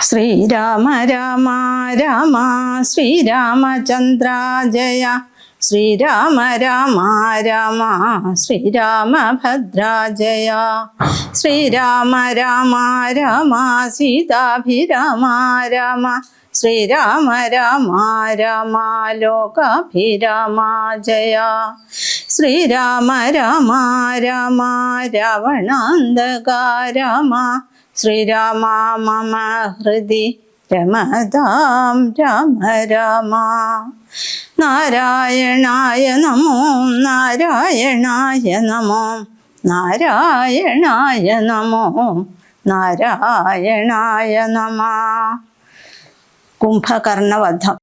ശ്രീരാമ രാമ രാമ ശ്രീരാമചന്ദ്ര ജയ. ശ്രീരാമ രാമ രാമ ശ്രീരാമഭദ്ര ജയ. ശ്രീരാമ രാമ രാമ സീതാഭിരാമ രാമ. ശ്രീരാമ രാമ രാമ ലോകാഭിരാമ ജയ. ശ്രീരാമ രാമ രാമ രാവണാന്തക രാമ. ശ്രീരാമ മമ ഹൃദി രമതാം രാമ രാമ. നാരായണായ നമോ നാരായണായ നമോ നാരായണായ നമോ നാരായണായ നമ. കുംഭകർണവധം.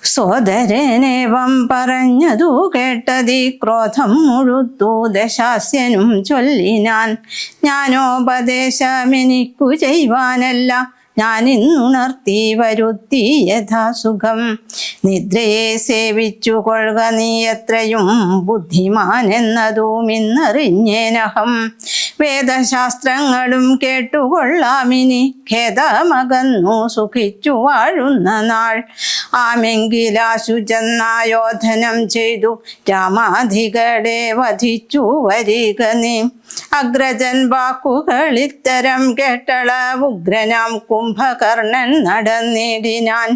സോദരനേവം പറഞ്ഞതു കേട്ടതി ക്രോധം മുഴുത്തു ദശാസ്യനും ചൊല്ലിനാൻ. ജ്ഞാനോപദേശമെനിക്കു ചെയ്യുവാനല്ല, ഞാനിന്നുണർത്തി വരുത്തി യഥാസുഖം. നിദ്രയെ സേവിച്ചു കൊള്ളുക നീ എത്രയും ബുദ്ധിമാൻ എന്നതും ഇന്നറിഞ്ഞേനഹം. വേദശാസ്ത്രങ്ങളും കേട്ടുകൊള്ളാമിനി, ഖേദമകന്നു സുഖിച്ചു വാഴുന്ന നാൾ. ആമെങ്കിലാശു ചെന്നായോധനം ചെയ്തു രാമാധികളെ വധിച്ചു വരിക നീ. അഗ്രജൻ വാക്കുകൾ ഇത്തരം കേട്ടള ഉഗ്രനാം കുംഭകർണൻ നടന്നിടിനാൻ.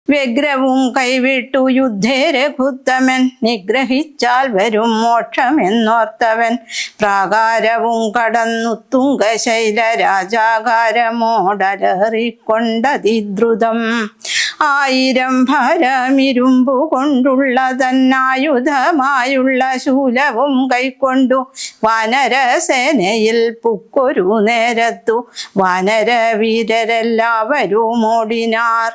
വ്യഗ്രവും കൈവിട്ടു യുദ്ധേ രഘുത്തമൻ, നിഗ്രഹിച്ചാൽ വരും മോക്ഷമെന്നോർത്തവൻ. പ്രാകാരവും കടന്നു തുംഗശൈല രാജാകാരമോടലറിക്കൊണ്ടതിദ്രുതം. 1000 ഭാരമിരുമ്പു കൊണ്ടുള്ള തന്നായുധമായുള്ള ശൂലവും കൈക്കൊണ്ടു വാനരസേനയിൽ പുക്കൊരു നേരത്തു വാനരവീരരെല്ലാവരും ഓടിനാർ.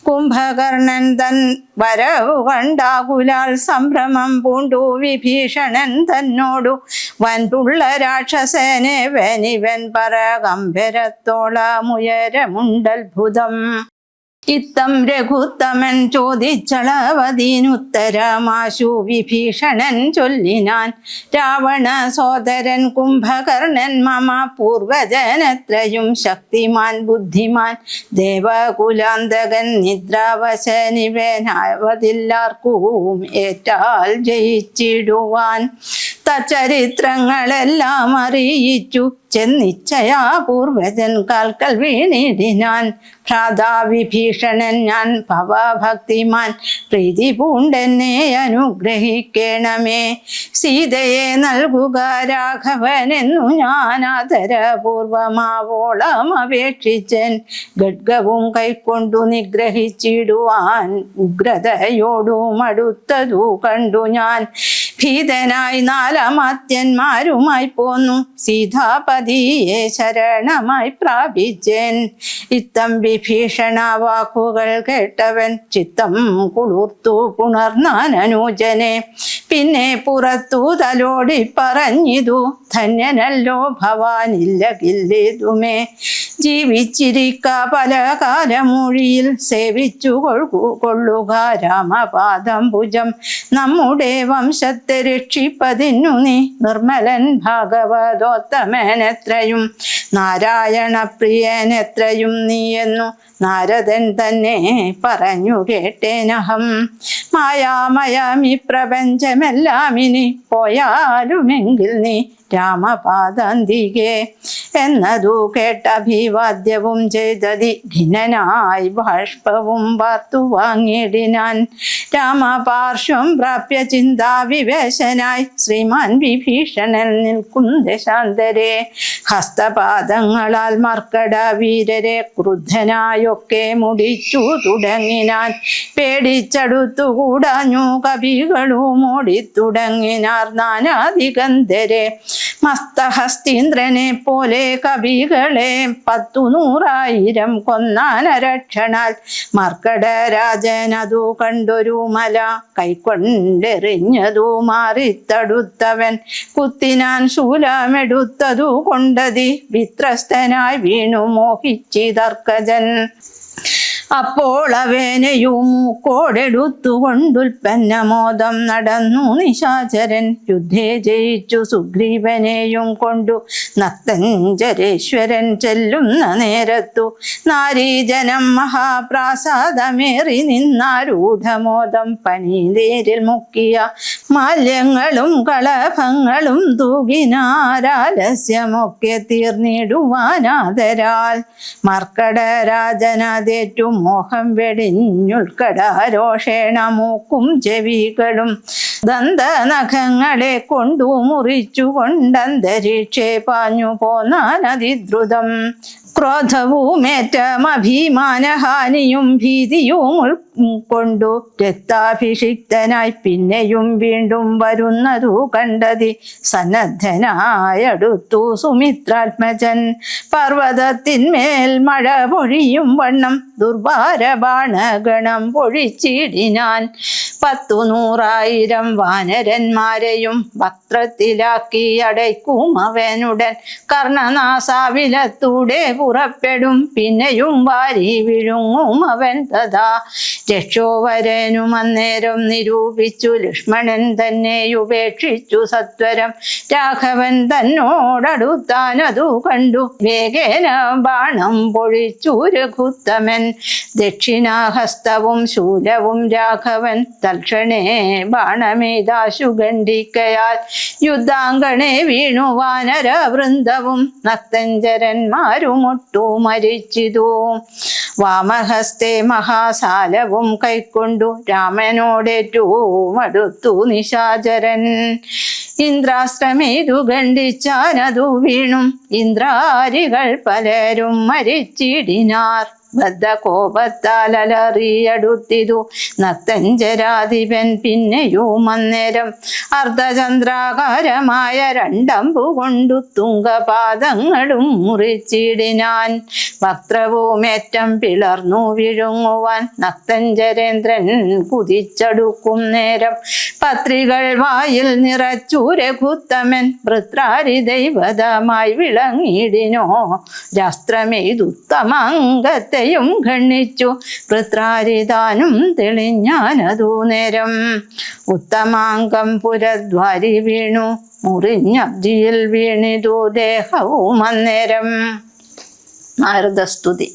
കുംഭകർണൻ തൻ വരവു കണ്ടാകുലാൽ സംഭ്രമം പൂണ്ടു വിഭീഷണൻ തന്നോടു. വൻപുള്ള രാക്ഷസനെ വനിവൻ പരകംഭരത്തോളമുയരമുണ്ടത്ഭുതം. ഇത്തം രഘുത്തമൻ ചോദിച്ചളവതീനുത്തരമാശു വിഭീഷണൻ ചൊല്ലിനാൻ. രാവണ സോദരൻ കുംഭകർണൻ മമ പൂർവജനത്രയും ശക്തിമാൻ ബുദ്ധിമാൻ. ദേവകുലാന്തകൻ നിദ്രാവശനിവനാവതില്ലാർക്കും ഏറ്റാൽ ജയിച്ചിടുവാൻ. തച്ചരിത്രങ്ങളെല്ലാം അറിയിച്ചു ചെന്നിച്ചയാ പൂർവജൻ കാൽക്കൽ വീണിടിനാൻ. ഭ്രാതാവിഭീഷണൻ ഞാൻ ഭവഭക്തിമാൻ, പ്രീതി പൂണ്ടെന്നെ അനുഗ്രഹിക്കണമേ. സീതയെ നൽകുക രാഘവനെന്നു ഞാൻ ആദരപൂർവമാവോളം അപേക്ഷിച്ചൻ. ഖഡ്ഗവും കൈക്കൊണ്ടു നിഗ്രഹിച്ചിടുവാൻ ഉഗ്രതയോടും അടുത്തതു കണ്ടു ഞാൻ. ഭീതനായി 4 അമാത്യന്മാരുമായി പോന്നു, സീതാപതിയെ ശരണമായി പ്രാപിച്ചേൻ. ഇത്തം വിഭീഷണ വാക്കുകൾ കേട്ടവൻ ചിത്തം കുളിർത്തു പുണർന്നാൻ അനുജനെ. പിന്നെ പുറത്തു തലോടി പറഞ്ഞിതു, ധന്യനല്ലോ ഭവാനില്ലകില്ലേതുമേ. ജീവിച്ചിരിക്ക പല കാലമൊഴിയിൽ സേവിച്ചു കൊള്ളുക രാമപാദം ഭുജം. നമ്മുടെ വംശത്തെ രക്ഷിപ്പതിന്നു നീ നിർമ്മലൻ ഭാഗവതോത്തമനെത്രയും നാരായണ പ്രിയനെത്രയും നീയെന്നു നാരദൻ തന്നെ പറഞ്ഞു കേട്ടേനഹം. മായാമയമി പ്രപഞ്ചമെല്ലാം ഇനി പോയാലുമെങ്കിൽ നീ രാമപാദാന്തികേ എന്നതു കേട്ട അഭിവാദ്യവും ചെയ്തതി ഖിന്നനായി ബാഷ്പവും വാർത്തു വാങ്ങിയിടിനാൻ. രാമപാർശ്വം പ്രാപ്യ ചിന്താവിവേശനായി ശ്രീമാൻ വിഭീഷണൻ നിൽക്കും ദശാന്തരെ. ഹസ്തപാദങ്ങളാൽ മർക്കട വീരരെ ക്രുദ്ധനായൊക്കെ മുടിച്ചു തുടങ്ങിനാൻ. പേടിച്ചടുത്തുകൂടാഞ്ഞു കവികളും ഓടിത്തുടങ്ങിനാർ നാനാദിഗന്ധരെ. മസ്തഹസ്തീന്ദ്രനെ പോലെ കവികളെ 10,100,000 കൊന്നാനരക്ഷണാൽ. മർക്കടരാജനതു കണ്ടൊരു മല കൈക്കൊണ്ടെറിഞ്ഞതു മാറിത്തടുത്തവൻ. കുത്തിനാൻ ശൂലമെടുത്തതു കൊണ്ടതി വിത്രസ്തനായി വീണു മോഹിച്ചിതർക്കജൻ. അപ്പോൾ അവനെയും മൂക്കോടെടുത്തുകൊണ്ടുൽപ്പന്നമോദം നടന്നു നിശാചരൻ. യുദ്ധേ ജയിച്ചു സുഗ്രീവനെയും കൊണ്ടു നക്തഞ്ചരേശ്വരൻ ചെല്ലുന്ന നേരത്തു നാരീജനം മഹാപ്രാസാദമേറി നിന്നാരൂഢമോദം പനിനീരിൽ മുക്കിയ മാല്യങ്ങളും കളഭങ്ങളും തൂകിനാരാലസ്യമൊക്കെ തീർന്നിടുവാനാദരാൽ മർക്കടരാജനതേറ്റു മോഹം വെടിഞ്ഞുൾക്കടാരോഷേണ മൂക്കും ചെവികളും ദന്തനഖങ്ങളെ കൊണ്ടു മുറിച്ചു കൊണ്ടന്തരീക്ഷേ പാഞ്ഞു പോന്നാനതിദ്രുതം. ക്രോധവുമേറ്റം അഭിമാനഹാനിയും ഭീതിയും ഉൾക്കൊണ്ടു രക്താഭിഷിക്തനായി പിന്നെയും വീണ്ടും വരുന്നതു കണ്ടതി സന്നദ്ധനായടുത്തു സുമിത്രാത്മജൻ. പർവ്വതത്തിന്മേൽ മഴ പൊഴിയും വണ്ണം ദുർഭാരബാണഗണം പൊഴിച്ചിടിനാൻ. 100,000 വാനരന്മാരെയും വക്രത്തിലാക്കി അടയ്ക്കും അവനുടൻ. കർണനാസാവിലത്തൂടെ പുറപ്പെടും പിന്നെയും വാരി വിഴുങ്ങും അവൻ തഥാ. രക്ഷോവരനും അന്നേരം നിരൂപിച്ചു ലക്ഷ്മണൻ തന്നെ ഉപേക്ഷിച്ചു സത്വരം. രാഘവൻ തന്നോടടുത്താനതു കണ്ടു വേഗേന ബാണം പൊഴിച്ചു രഘുത്തമൻ. ദക്ഷിണാഹസ്തവും ശൂലവും രാഘവൻ തൽക്ഷണേ ബാണമേതാശു ഖണ്ഡിക്കയാൽ യുദ്ധാങ്കണേ വീണു വാനര വൃന്ദവും നക്തഞ്ചരന്മാരുമൊട്ടു മരിച്ചിതു. വാമഹസ്തേ മഹാസാലവും കൈക്കൊണ്ടു രാമനോടേറ്റു മടുത്തു നിശാചരൻ. ഇന്ദ്രാസ്ത്രമേതു ഖണ്ഡിച്ചാനതു വീണും ഇന്ദ്രാരികൾ പലരും മരിച്ചിടിനാർ. ബദ്ധകോപത്താൽ അലറിയടുത്തിതു നക്തഞ്ചരാധിപൻ പിന്നെയും അന്നേരം അർദ്ധചന്ദ്രാകാരമായ 2 അമ്പു കൊണ്ടു തുങ്കപാദങ്ങളും മുറിച്ചിടിനാൻ. വക്രവുമേറ്റം പിളർന്നു വിഴുങ്ങുവാൻ നക്തഞ്ചരേന്ദ്രൻ കുതിച്ചടുക്കും നേരം പത്രികൾ വായിൽ നിറച്ചു രഘുത്തമൻ. വൃത്രാരി ദൈവതമായി വിളങ്ങിടിനോ രാസ്ത്രമേതുത്തമാംഗത്തെ ഖണ്ഡിച്ചു. വൃത്രാരിതാനും തെളിഞ്ഞാനതു നേരം ഉത്തമാംഗം പുരദ്വാരി വീണു മുറിഞ്ഞബ്ജിയിൽ വീണിതു ദേഹവും അന്നേരം. നാരദസ്തുതി.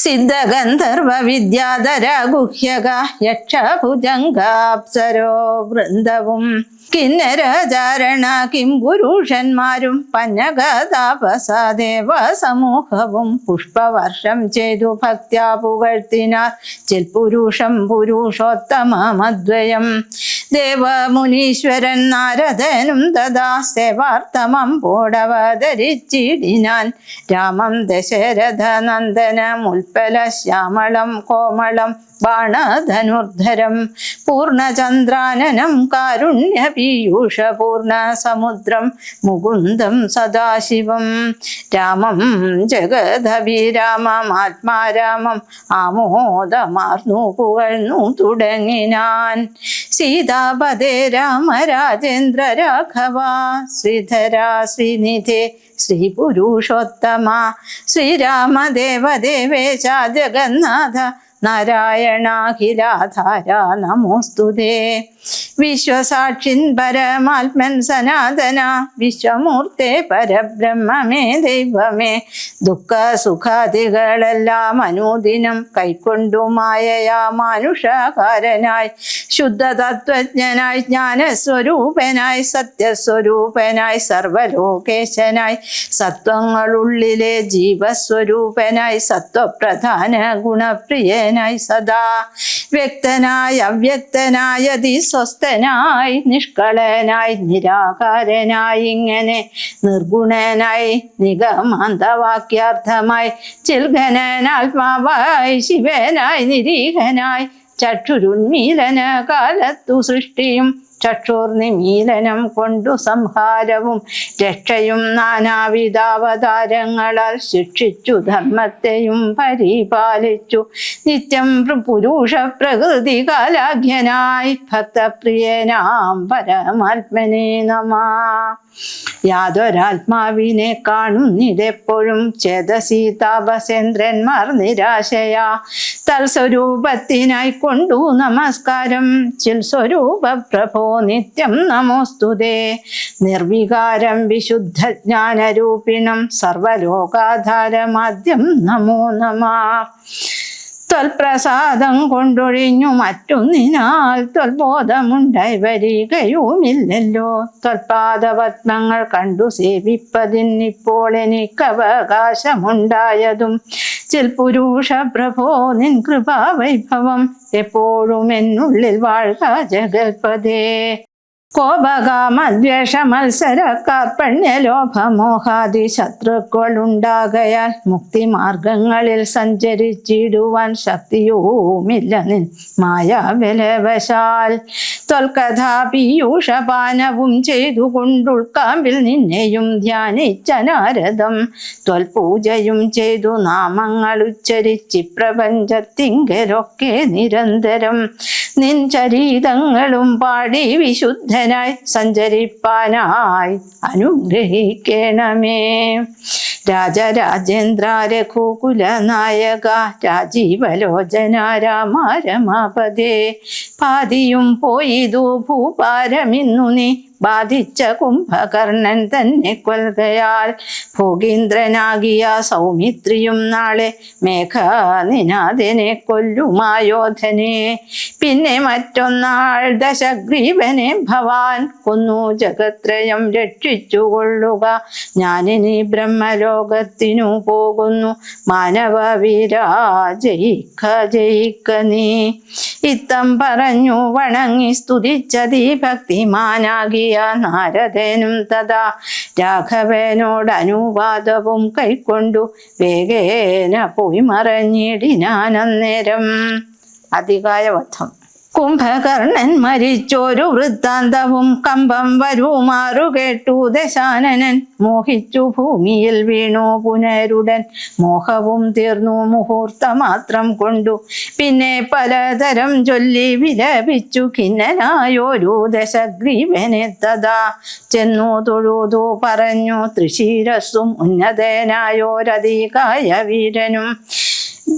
സിദ്ധഗന്ധർവ വിദ്യാധര ഗുഹ്യക യക്ഷഭുജംഗാപ്സരോ വൃന്ദവും കിന്നരചാരണ കിം പുരുഷന്മാരും പന്നഗതാപസദേവ സമൂഹവും പുഷ്പവർഷം ചെയ്തു ഭക്ത്യാ പുകഴ്ത്തിനാർ ചിൽപുരുഷം പുരുഷോത്തമമദ്വയം. ദേവമുനീശ്വരൻ നാരദനും തഥാ സേവാർത്ഥമം പോടവതരിച്ചിടിനാൻ. രാമം ദശരഥ നന്ദനമുൽപ്പല ശ്യാമളം കോമളം ബാണധനുർധരം പൂർണ്ണചന്ദ്രാനനം കാരുണ്യപീയൂഷ പൂർണ്ണ സമുദ്രം മുകുന്ദം സദാശിവം. രാമം ജഗദഭിരാമം ആത്മാരാമം ആമോദമാർന്നു പുകഴ്ന്നു തുടങ്ങിനാൻ. സീതാപദേ രാമ രാജേന്ദ്ര രാഘവ ശ്രീധര ശ്രീനിധേ ശ്രീപുരുഷോത്തമ ശ്രീരാമദേവദേവേശ ജഗന്നാഥ നാരായണാഖിലാധാര നമോസ്തുതേ. വിശ്വസാക്ഷിൻ പരമാത്മൻ സനാതന വിശ്വമൂർത്തേ പരബ്രഹ്മമേ ദൈവമേ. ദുഃഖ സുഖാദികളെല്ലാം അനുദിനം കൈക്കൊണ്ടു മായയാ മാനുഷകാരനായി ശുദ്ധതത്വജ്ഞനായി ജ്ഞാനസ്വരൂപനായി സത്യസ്വരൂപനായി സർവലോകേശനായി സത്വങ്ങളുള്ളിലെ ജീവസ്വരൂപനായി സത്വപ്രധാന ഗുണപ്രിയനായി സദാ വ്യക്തനായി അവ്യക്തനായി അതിസ്വസ്ഥനായി നിഷ്കളനായി നിരാകാരനായി ഇങ്ങനെ നിർഗുണനായി നിഗമാന്തവാക്യാർത്ഥമായി ചിൽഘനാത്മാവായി ശിവനായി നിരീഹനായി ചക്ഷുരുന്മീലന കാലത്തു സൃഷ്ടിയും ചക്ഷുർനിമീലനം കൊണ്ടു സംഹാരവും രക്ഷയും നാനാവിധാവതാരങ്ങളാൽ ശിക്ഷിച്ചു ധർമ്മത്തെയും പരിപാലിച്ചു നിത്യം പുരുഷ പ്രകൃതി കാലാഖ്യനായി ഭക്തപ്രിയനാം പരമാത്മനെ നമഃ. യാതൊരാത്മാവിനെ കാണുന്നിതെപ്പോഴും ചേതസി താപസേന്ദ്രന്മാർ നിരാശയാ തൽസ്വരൂപത്തിനായി കൊണ്ടു നമസ്കാരം. ചിൽസ്വരൂപ പ്രഭോ നിത്യം നമോസ്തുതേ. നിർവികാരം വിശുദ്ധ ജ്ഞാനരൂപിണം സർവലോകാധാരമാദ്യം നമോ നമഃ. ത്വൽപ്രസാദം കൊണ്ടൊഴിഞ്ഞു മറ്റൊന്നിനാൽ ത്വൽബോധമുണ്ടായി വരികയുമില്ലല്ലോ. ത്വൽപാദപത്മങ്ങൾ കണ്ടു സേവിപ്പതിനിപ്പോൾ എനിക്കവകാശമുണ്ടായതും. ചിൽപുരുഷ പ്രഭോ നിൻ കൃപാവൈഭവം എപ്പോഴും എന്നുള്ളിൽ വാഴ്ക ജഗൽപദേ. കോപകാമദ്വേഷ മത്സര കാർപ്പണ്യലോഭമോഹാദി ശത്രുക്കളുണ്ടാകയാൽ മുക്തിമാർഗങ്ങളിൽ സഞ്ചരിച്ചിടുവാൻ ശക്തിയുമില്ല നിൻ മായാബലവശാൽ. ത്വൽകഥാപീയൂഷപാനവും ചെയ്തുകൊണ്ടുൾക്കാമ്പിൽ നിന്നെയും ധ്യാനിച്ച നാരദം. ത്വൽപൂജയും ചെയ്തു നാമങ്ങൾ ഉച്ചരിച്ച് പ്രപഞ്ചത്തിങ്കലൊക്കെ നിരന്തരം നിൻ ചരിതങ്ങളും പാടി വിശുദ്ധനായി സഞ്ചരിപ്പാനായി അനുഗ്രഹിക്കണമേ. രാജരാജേന്ദ്ര രഘുകുല നായക രാജീവലോചന രാമ രമാപദേ. പാതിയും പോയിതു ഭൂപാരമിന്നു നീ ബാധിച്ച കുംഭകർണൻ തന്നെ കൊൽകയാൽ. ഭോഗീന്ദ്രനാകിയ സൗമിത്രിയും നാളെ മേഘനിനാഥനെ കൊല്ലുമായോധനെ. പിന്നെ മറ്റൊന്നാൾ ദശഗ്രീവനെ ഭവാൻ കൊന്നു ജഗത്രയം രക്ഷിച്ചുകൊള്ളുക. ഞാനിനി ബ്രഹ്മലോകത്തിനു പോകുന്നു മാനവവീര ജയിക്ക ജയിക്ക നീ. ഇത്തം പറഞ്ഞു വണങ്ങി സ്തുതിച്ചതീ ഭക്തിമാനാകിയ നാരദനും തഥാ രാഘവനോടനുവാദവും കൈക്കൊണ്ടു വേഗേന പോയി മറഞ്ഞിടിനാനന്നേരം. അധികായവധം. കുംഭകർണൻ മരിച്ചൊരു വൃത്താന്തവും കമ്പം വരുമാറു കേട്ടു ദശാനനൻ. മോഹിച്ചു ഭൂമിയിൽ വീണു പുനരുടൻ മോഹവും തീർന്നു മുഹൂർത്തമാത്രം കൊണ്ടു. പിന്നെ പലതരം ചൊല്ലി വിലപിച്ചു ഖിന്നനായൊരു ദശഗ്രീവനെ തഥാ ചെന്നു തൊഴുതു പറഞ്ഞു തൃശിരസ്സും ഉന്നതനായോരധികായ വീരനും.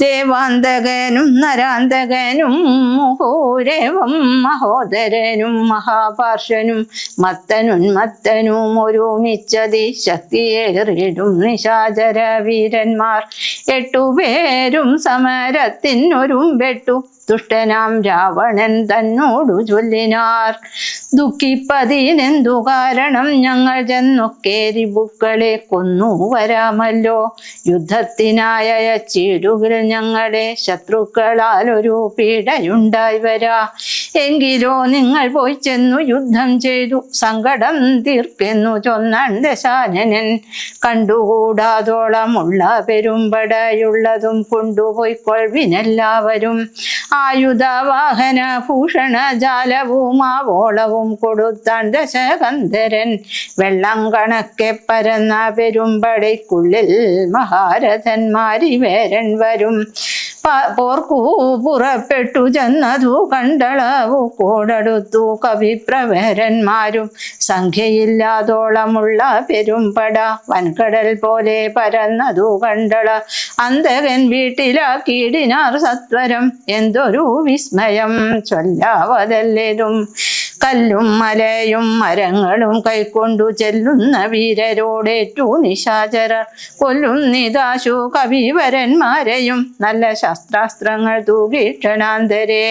ദേവാന്തകനും നരാന്തകനും മുഹൂരവം മഹോദരനും മഹാപാർശ്വനും മത്തനുന്മത്തനും ഒരുമിച്ചതി ശക്തിയേറിടും നിശാചര വീരന്മാർ. 8 പേരും സമരത്തിനൊരുമ്പെട്ടു ദുഷ്ടനാം രാവണൻ തന്നോടു ചൊല്ലിനാർ. ദുഃഖിപ്പതിനെന്തു കാരണം ഞങ്ങൾ ചെന്നൊക്കെ രിപുക്കളെ കൊന്നു വരാമല്ലോ. യുദ്ധത്തിനായ ചീടുകിൽ ഞങ്ങളുടെ ശത്രുക്കളാൽ ഒരു പീഡയുണ്ടായി വരാ. എങ്കിലോ നിങ്ങൾ പോയി ചെന്നു യുദ്ധം ചെയ്തു സങ്കടം തീർക്കെന്നു ചൊന്നാൻ ദശാനനൻ. കണ്ടുകൂടാതോളമുള്ള പെരുമ്പടയുള്ളതും കൊണ്ടുപോയിക്കൊൾവിനെല്ലാവരും. ആയുധവാഹന ഭൂഷണ ജാലവും ആവോളവും കൊടുത്താൻ ദശകന്ധരൻ. വെള്ളം കണക്കെ പരന്ന പെരുമ്പടയ്ക്കുള്ളിൽ മഹാരഥന്മാരിവേരൻ വരും. പോർക്കൂ പുറപ്പെട്ടു ചെന്നതു കണ്ടളവു കോടടുത്തു കവിപ്രവരന്മാരും. സംഖ്യയില്ലാതോളമുള്ള പെരുമ്പട വൻകടൽ പോലെ പരന്നതു കണ്ടള. അന്തകൻ വീട്ടിലാക്കിയിടിനാർ സത്വരം. എന്തൊരു വിസ്മയം ചൊല്ലാവതല്ലേതും. കല്ലും മലയും മരങ്ങളും കൈക്കൊണ്ടു ചെല്ലുന്ന വീരരോടേറ്റു നിശാചരർ കൊല്ലുന്നിതാശു കവിവരന്മാരെയും നല്ല ശസ്ത്രാസ്ത്രങ്ങൾ തൂകീക്ഷണാന്തരേ.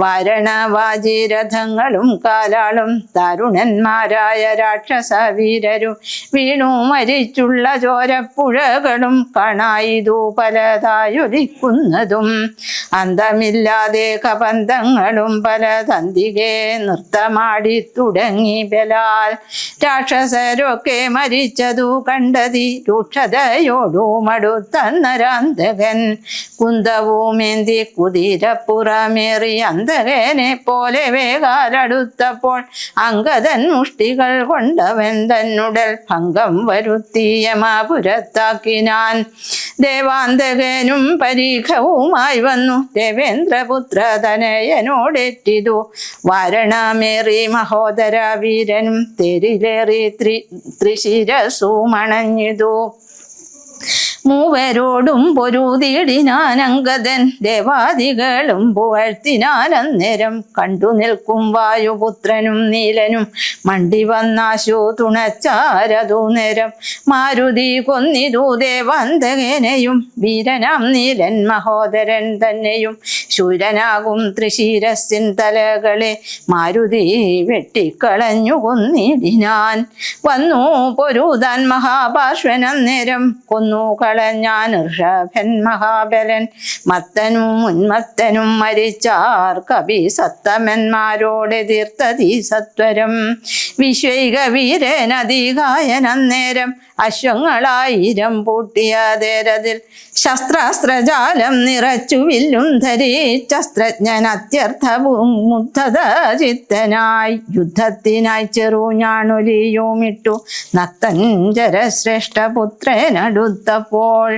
വാരണവാജിരഥങ്ങളും കാലാളും ദാരുണന്മാരായ രാക്ഷസ വീരരും വീണു മരിച്ചുള്ള ചോരപ്പുഴകളും കാണായിതു പലതായൊലിക്കുന്നതും. അന്തമില്ലാതെ കബന്ധങ്ങളും പലതന്തികെ നൃത്തമാടി തുടങ്ങി ബലാൽ. രാക്ഷസരൊക്കെ മരിച്ചതു കണ്ടതി രൂക്ഷതയോടു മടുത്ത നരാന്തകൻ. കുന്തവുമേന്തി കുതിരപ്പുറമേറി അന്തകനെ പോലെ വേഗാലടുത്തപ്പോൾ അങ്കദൻ മുഷ്ടികൾ കൊണ്ടവൻ തന്നുടൽ ഭംഗം വരുത്തി യമാപുരത്താക്കിനാൻ. ദേവാന്തകനും പരീക്ഷവുമായി വന്നു ദേവേന്ദ്രപുത്ര തനയനോടെറ്റിതു. വാരണമേറി മഹോദര വീരനും തേരിലേറി ത്രിശിരസു മണഞ്ഞിതു. മൂവരോടും പൊരുതിടിനാൻ അങ്കദൻ ദേവാദികളും പുകഴ്ത്തിനാൻ അന്നേരം കണ്ടു നിൽക്കും വായുപുത്രനും നീലനും മണ്ടി വന്നാശു തുണച്ചാരതു നേരം മാരുതി കൊന്നിതു ദേവാന്തകനെയും വീരനാം നീലൻ മഹോദരൻ തന്നെയും ശൂരനാകും തൃശീരസിൻ തലകളെ മാരുതി വെട്ടിക്കളഞ്ഞു കൊന്നിടിനാൻ വന്നു പൊരുതാൻ മഹാപാർശ്വനന്നേരം കൊന്നു കളഞ്ഞാൻ ഋഷഭൻ മഹാബലൻ മത്തനും ഉന്മത്തനും മരിച്ചാർ കവി സത്തമന്മാരോടെ തീർത്തതി സത്വരം വിശ്വൈക വീരനധികായനന്നേരം അശ്വങ്ങളായിരം പൂട്ടിയതേരതിൽ ശസ്ത്രാസ്ത്രജാലം നിറച്ചു വില്ലും ധരിച്ചസ്ത്രജ്ഞൻ അത്യർത്ഥ മുഗ്ധത ചിത്തനായി യുദ്ധത്തിനായി ചെറുഞാണൊലിയുമിട്ടു നക്തഞ്ചര ശ്രേഷ്ഠപുത്രനടുത്തപ്പോൾ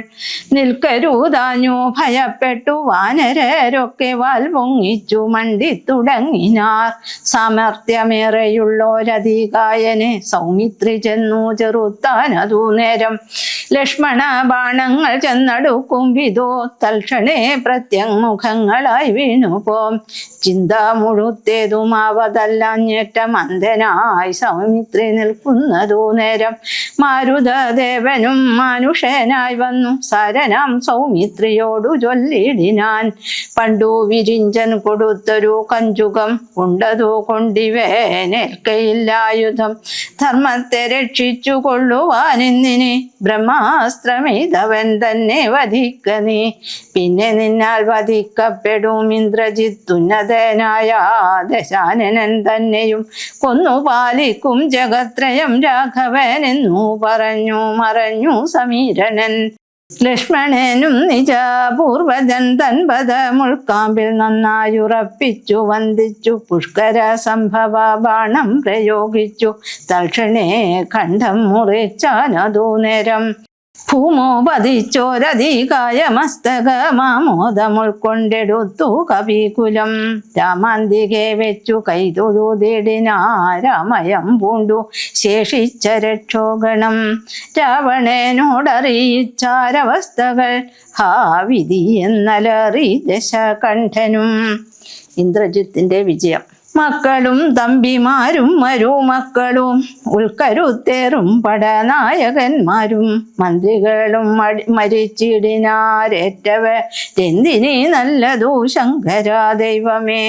നിൽക്കരുതാഞ്ഞു ഭയപ്പെട്ടു വാനരരൊക്കെ വാൽ പൊങ്ങിച്ചു മണ്ടി തുടങ്ങിനാർ സാമർത്ഥ്യമേറെയുള്ളോരധികായനെ സൗമിത്രി ചെന്നു ചെറുത്താനതു നേരം ലക്ഷ്മണ ബാണങ്ങൾ ചെന്നടുക്കും വിധോ തൽക്ഷണേ പ്രത്യങ്മുഖങ്ങളായി വീണുപോം ചിന്ത മുഴുത്തേതുമാവതല്ലാഞ്ഞേറ്റം അന്ധനായി സൗമിത്രി നിൽക്കുന്നതു നേരം മാരുതദേവനും മനുഷ്യനായി വന്നു സരനാം സൗമിത്രിയോടു ചൊല്ലിടിനാൻ പണ്ടു വിരിഞ്ചൻ കൊടുത്തൊരു കഞ്ചുകം ഉണ്ടതു കൊണ്ടിവേനേൽക്കയില്ലായുധം ധർമ്മത്തെ രക്ഷിച്ചു കൊള്ളുവാനിന്നിനെ ബ്രഹ്മാസ്ത്രമിതവൻ തന്നെ വധിക്ക നീ പിന്നെ നിന്നാൽ വധിക്കപ്പെടും ഇന്ദ്രജിത്തുന്നതനായ ദശാനനൻ തന്നെയും കൊന്നു പാലിക്കും ജഗത്രയം രാഘവൻ എന്നു പറഞ്ഞു മറഞ്ഞു സമീരണൻ ലക്ഷ്മണനും നിജപൂർവജൻ തൻപത മുൾക്കാമ്പിൽ നന്നായുറപ്പിച്ചു വന്ദിച്ചു പുഷ്കര സംഭവ ബാണം പ്രയോഗിച്ചു തൽക്ഷണേ ഖണ്ഡം മുറിച്ചാനതു നേരം ഭൂമോ പതിച്ചോരധികായ മസ്തകമാമോദമുൾക്കൊണ്ടെടുത്തു കവികുലം രാമാന്തികെ വെച്ചു കൈതൊഴുതിടിനാരാമയം പൂണ്ടു ശേഷിച്ച രക്ഷോഗണം രാവണനോടറിയിച്ചാരവസ്ഥകൾ ഹാ വിധി എന്നലറി ദശകണ്ഠനും. ഇന്ദ്രജിത്തിന്റെ വിജയം. മക്കളും തമ്പിമാരും മരുമക്കളും ഉൾക്കരുത്തേറും പടനായകന്മാരും മന്ത്രികളും മരിച്ചിടിനാരേറ്റവരെന്തിനീ നല്ലതു ശങ്കരാ ദൈവമേ.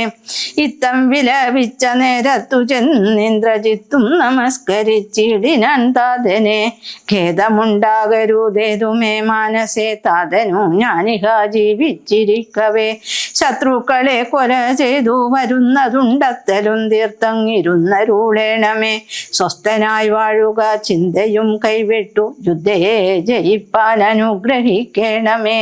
ഇത്തം വിലപിച്ച നേരത്തു ചെന്നിന്ദ്രജിത്തും നമസ്കരിച്ചിടിനാൻ താതനെ. ഖേദമുണ്ടാകരുതേതുമേ മാനസേ താതനു ഞാനിഹ ജീവിച്ചിരിക്കവേ ശത്രുക്കളെ കൊല ചെയ്തു വരുന്നതുണ്ടത്തലും തീർത്തങ്ങിരുന്നരുളേണമേ. സ്വസ്ഥനായി വാഴുക ചിന്തയും കൈവിട്ടു യുദ്ധേ ജയിപ്പാൻ അനുഗ്രഹിക്കണമേ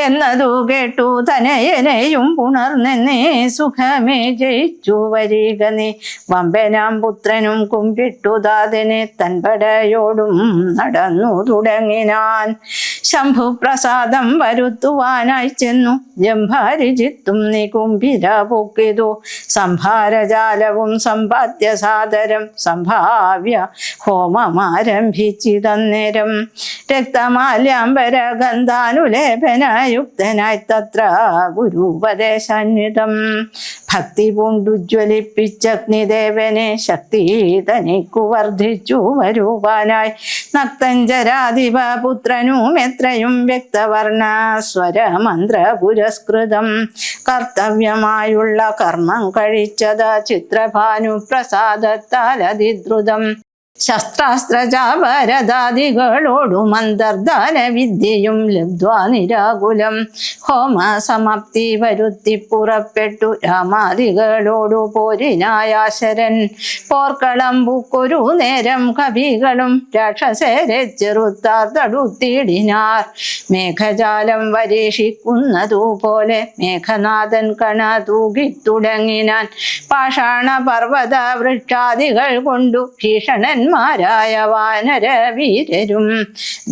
എന്നതു കേട്ടു തനയനെയും പുണർന്നെന്നേ സുഖമേ ജയിച്ചു വരിക നീ. വമ്പനാം പുത്രനും കുമ്പിട്ടു താതനെ തൻപടയോടും നടന്നു തുടങ്ങിനാൻ. ശംഭുപ്രസാദം വരുത്തുവാനായി ചെന്നു ജംഭാരിജിത്തും നികുംഭിര പൊക്കിതു. സംഭാരജാലവും സമ്പാദ്യ സാദരം സംഭാവ്യ ഹോമമാരംഭിച്ചിതന്നേരം. രക്തമാല്യാംബര ഗന്ധാനുലേപനയുക്തനായി തത്ര ഗുരുപദേശാന്വിതം. ഭക്തി പൂണ്ടുജ്വലിപ്പിച്ചഗ്നിദേവനെ ശക്തി തനിക്കു വർദ്ധിച്ചു വരുവാനായി. നക്തഞ്ചരാധിപ പുത്രനും എത്രയും വ്യക്തവർണ്ണ സ്വരമന്ത്ര പുരസ്കൃതം കർത്തവ്യമായുള്ള കർമ്മം കഴിച്ചത് ചിത്രഭാനു പ്രസാദത്താൽ അതിദ്രുതം. ശസ്ത്രാസ്ത്രജാപരദാദികളോടും അന്തർധാന വിദ്യയും ലബ്ധ്വാ നിരാകുലം. ഹോമസമാപ്തി വരുത്തി പുറപ്പെട്ടു രാമാദികളോടു പോരിനായാശരൻ. പോർക്കളം പൂക്കൊരു നേരം കവികളും രാക്ഷസരെ ചെറുത്താർ തടുത്തിടിനാർ. മേഘജാലം വരീക്ഷിക്കുന്നതുപോലെ മേഘനാഥൻ കണ തൂകിത്തുടങ്ങിനാൻ. പാഷാണ പർവ്വത വൃക്ഷാദികൾ കൊണ്ടു ഭീഷണൻ ധീരന്മാരായ വാനരവീരരും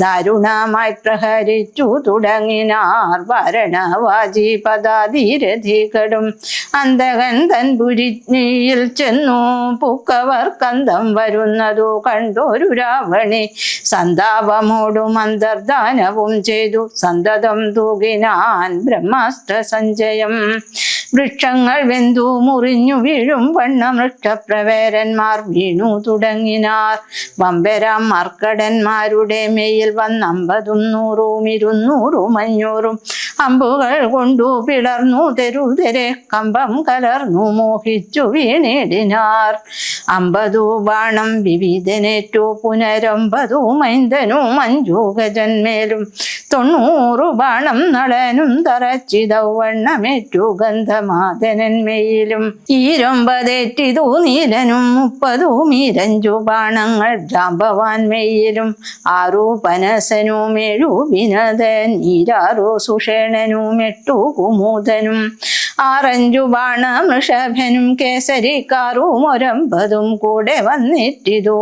ദാരുണമായി പ്രഹരിച്ചു തുടങ്ങിനാർ. ഭരണവാജി പദാധീരധികളും അന്തകൻ തൻ പുരിയിൽ ചെന്നു പൂക്കവർ കന്തം വരുന്നതു കണ്ടൊരു രാവണി സന്താപമോടും അന്തർദാനവും ചെയ്തു സന്തതം തൂകിനാൻ ബ്രഹ്മാസ്ത്ര സഞ്ചയം. വൃക്ഷങ്ങൾ വെന്തു മുറിഞ്ഞു വീഴും വണ്ണം വൃക്ഷപ്രവേരന്മാർ വീണു തുടങ്ങിനാർ. വമ്പരാം മർക്കടന്മാരുടെ മേയിൽ വന്നമ്പതും 100, 200, 500 അമ്പുകൾ കൊണ്ടു പിളർന്നു തെരുതെരെ കമ്പം കലർന്നു മോഹിച്ചു വീണിടിനാർ. 50 ബാണം വിവിധനേറ്റു പുനരമ്പതു മൈന്ദനു 5 ഗജന്മേലും 90 ബാണം നളനും തറച്ചിതവണ്ണമേറ്റു ഗന്ധമാദനന്മയിലും. 29 നീലനും 30 മീരഞ്ചു ബാണങ്ങൾ ജാമ്പവാൻ മെയിലും. 6 പനസനും 7 വിനതൻ 6 സുഷേണനും 8 കുമുദനും 6 ബാണം ഋഷഭനും കേസരിക്കാറും 9 കൂടെ വന്നിട്ടിതു.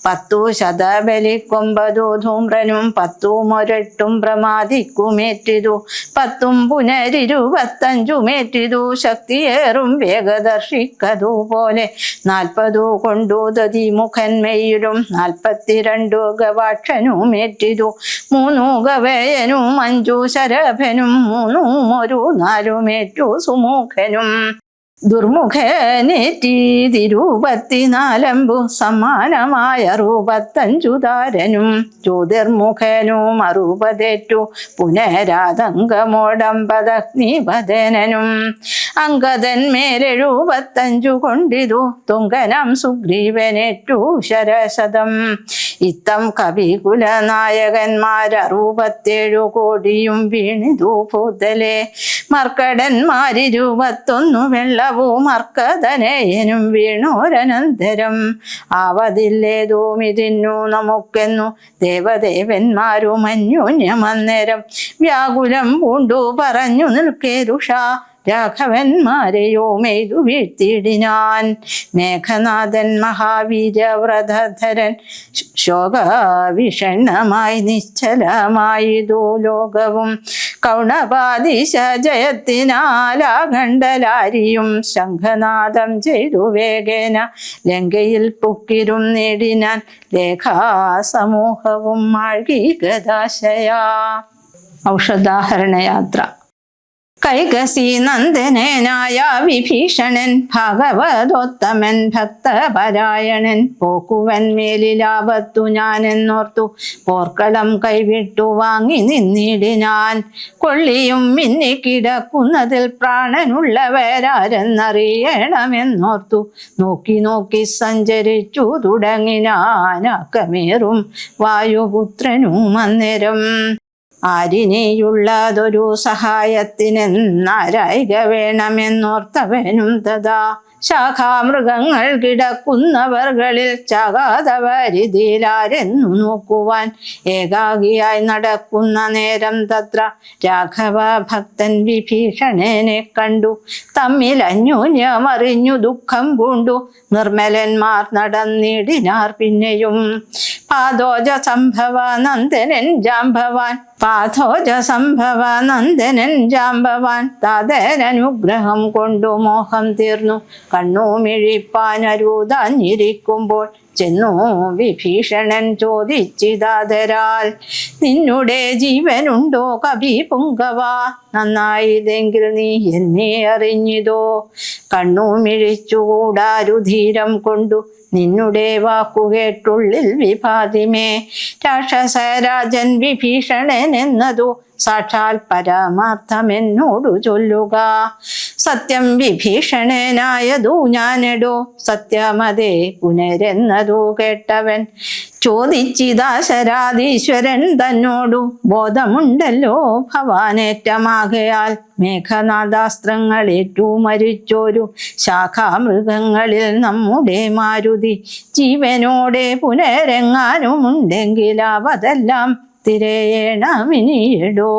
10 ശതബലിക്കൊമ്പതു ധൂമ്രനും 10 മൊരട്ടും പ്രമാദിക്കുമേറ്റിതു. 10 പുനരിരുപത്തഞ്ചുമേറ്റിതു ശക്തിയേറും വേഗദർശിക്കതുപോലെ. 40 കൊണ്ടു ദതിമുഖന്മയിലും 42 ഗവാക്ഷനുമേറ്റിതു. 3 ഗവേയനും 5 ശരഭനും 3 ഒരു 4 സുമുഖനും. ദുർമുഖനേറ്റി 24 സമാനമായ 65 താരനും. ജ്യോതിർമുഖനും 60 പുനരാതങ്കമോടമ്പതഗ്നിപതനനും. അങ്കദന്മേൽ 75 കൊണ്ടിതു തുങ്കനം സുഗ്രീവനേറ്റു ശരശതം. ഇത്തം കവികുല നായകന്മാർ 67 കോടിയും വീണിതു ഭൂതലെ. മർക്കടന്മാർ 21 വെള്ളവും മർക്കതനയനും വീണോരനന്തരം. ആവതില്ലേതും ഇതിന്നു നമുക്കെന്നു ദേവദേവന്മാരും അന്യോന്യമന്നേരം വ്യാകുലം പൂണ്ടു പറഞ്ഞു നിൽക്കേരുഷ രാഘവന്മാരെയോ മെയ്തു വീഴ്ത്തിയിടിനാൻ. മേഘനാഥൻ മഹാവീര്യവ്രതധരൻ ശോകവിഷണ്ണമായി നിശ്ചലമായിതു ലോകവും. കൗണപാദിശ ജയത്തിനാലാഖണ്ഡലാരിയും ശംഖനാദം ചെയ്തു വേഗേന ലങ്കയിൽ പുക്കിരും നേടിനാൻ ലേഖാസമൂഹവും മാഴ്കി ഗദാശയാ. ഔഷധാഹരണയാത്ര. കൈകസി നന്ദനനായ വിഭീഷണൻ ഭാഗവതോത്തമൻ ഭക്തപരായണൻ പോക്കുവൻ മേലിലാപത്തു ഞാനെന്നോർത്തു പോർക്കളം കൈവിട്ടു വാങ്ങി നിന്നിടിനാൻ. കൊള്ളിയും മിന്നിക്കിടക്കുന്നതിൽ പ്രാണനുള്ളവരാരെന്നറിയണമെന്നോർത്തു നോക്കി നോക്കി സഞ്ചരിച്ചു തുടങ്ങിനാനക്കമേറും വായുപുത്രനും അന്നേരം. ആരിനെയുള്ളതൊരു സഹായത്തിനെന്നാരായിക വേണമെന്നോർത്തവനും തഥാ ശാഖാമൃഗങ്ങൾ കിടക്കുന്നവർകളിൽ ചാകാതവരിതിലാരെന്നു നോക്കുവാൻ ഏകാഗിയായി നടക്കുന്ന നേരം തത്ര രാഘവ ഭക്തൻ വിഭീഷണനെ കണ്ടു. തമ്മിൽ അന്യോന്യമറിഞ്ഞു ദുഃഖം പൂണ്ടു നിർമ്മലന്മാർ നടന്നിടിനാർ. പിന്നെയും പാദോജ സംഭവ നന്ദനൻ ജാംബവാൻ താതരനുഗ്രഹം കൊണ്ടു മോഹം തീർന്നു കണ്ണുമിഴിപ്പാനരുതാഞ്ഞിരിക്കുമ്പോൾ ചെന്നു വിഭീഷണൻ ചോദിച്ചിതാതരാൽ നിന്നുടെ ജീവനുണ്ടോ കവി പുങ്കവ? നന്നായതെങ്കിൽ നീ എന്നെ അറിഞ്ഞിതോ? കണ്ണുമിഴിച്ചുകൂടാരുധീരം കൊണ്ടു നിന്നുടെ വാക്കുകേട്ടുള്ളിൽ വിഭാതിമേ. രാക്ഷസരാജൻ വിഭീഷണൻ എന്നതു സാക്ഷാൽ പരമാർത്ഥമെന്നോടു ചൊല്ലുക. സത്യം വിഭീഷണനായതു ഞാനെടോ സത്യമതേ പുനരെന്നതു കേട്ടവൻ ചോദിച്ചിതാശരാധീശ്വരൻ തന്നോടു ബോധമുണ്ടല്ലോ ഭവാനേറ്റമാകയാൽ മേഘനാദാസ്ത്രങ്ങളേറ്റു മരിച്ചോരു ശാഖാമൃഗങ്ങളിൽ നമ്മുടെ മാരുതി ജീവനോടെ പുനരെങ്ങാനുമുണ്ടെങ്കിൽ അവതെല്ലാം തിരയേണമിനിയടോ.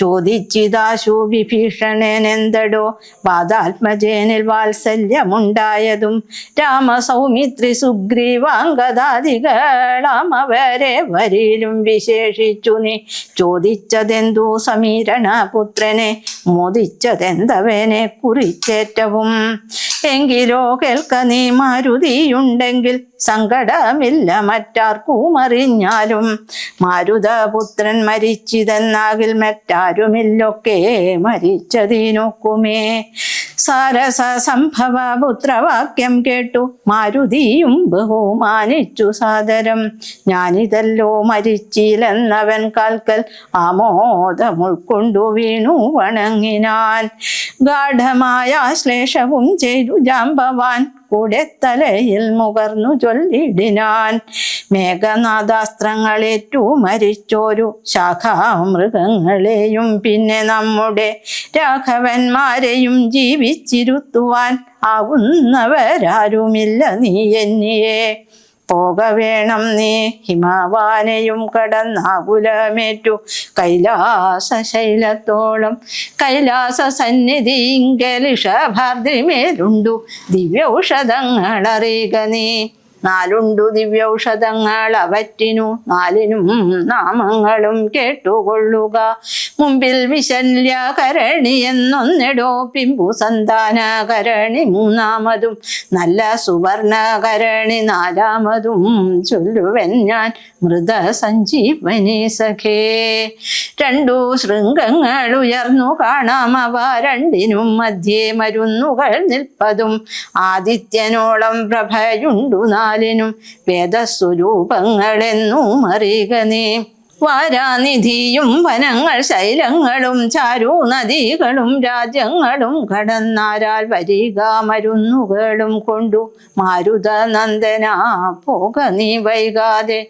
ചോദിച്ചിതാശു വിഭീഷണനെന്തടോ വാദാത്മജേനിൽ വാത്സല്യമുണ്ടായതും രാമസൗമിത്രി സുഗ്രീവാംഗദാദികളാം അവരെ വരിലും വിശേഷിച്ചു നീ ചോദിച്ചതെന്തു സമീരണ പുത്രനെ മോദിച്ചതെന്തവനെ കുറിച്ചേറ്റവും. എങ്കിലോ കേൾക്ക നീ മാരുതിയുണ്ടെങ്കിൽ സങ്കടമില്ല മറ്റാർക്കും അറിഞ്ഞാലും. മാരുതപുത്രൻ മരിച്ചിതെന്നാകിൽ മറ്റാരുമില്ലൊക്കെ മരിച്ചതിനൊക്കുമേ. സാരസ സംഭവ പുത്രവാക്യം കേട്ടു മാരുതിയും ബഹുമാനിച്ചു സാദരം. ഞാനിതല്ലോ മരിച്ചില്ലെന്നവൻ കാൽക്കൽ ആമോദമുൾക്കൊണ്ടു വീണു വണങ്ങിനാൻ. ഗാഠമായ ശ്ലേഷവും ചെയ്തു ജാമ്പവാൻ കൂടെ തലയിൽ മുകർന്നു ചൊല്ലിടിനാൻ. മേഘനാദാസ്ത്രങ്ങളേറ്റു മരിച്ചോരു ശാഖാമൃഗങ്ങളെയും പിന്നെ നമ്മുടെ രാഘവന്മാരെയും ജീവിച്ചിരുത്തുവാൻ ആവുന്നവരാരുമില്ല നീ എന്നിയെ. പോകവേണം നീ ഹിമവാനെയും കടന്നാകുലമേറ്റു കൈലാസശൈലത്തോളം. കൈലാസ സന്നിധിങ്കലിഷഭാർദ്രിമേലുണ്ടു ദിവ്യൌഷധങ്ങളറിയുക നീ. 4 ദിവ്യൌഷധങ്ങൾ അവറ്റിനു 4നും നാമങ്ങളും കേട്ടുകൊള്ളുക. മുമ്പിൽ വിശല്യകരണി എന്നൊന്നിടോ പിമ്പു സന്താനകരണി 3-മതും നല്ല സുവർണകരണി 4-മതും ചൊല്ലുവൻ ഞാൻ മൃത സഞ്ജീവനി സഖേ. 2 ശൃംഗങ്ങൾ ഉയർന്നു കാണാം അവ 2നും മധ്യേ മരുന്നുകൾ നിൽപ്പതും. ആദിത്യനോളം പ്രഭയുണ്ടു 4നും വേദസ്വരൂപങ്ങളെന്നും അറിയുക നീ. വാരാനിധിയും വനങ്ങൾ ശൈലങ്ങളും ചാരു നദികളും രാജ്യങ്ങളും കടന്നാരാൽ വരിക മരുന്നുകളും കൊണ്ടു മാരുത നന്ദന പോക നീ വൈകാതെ.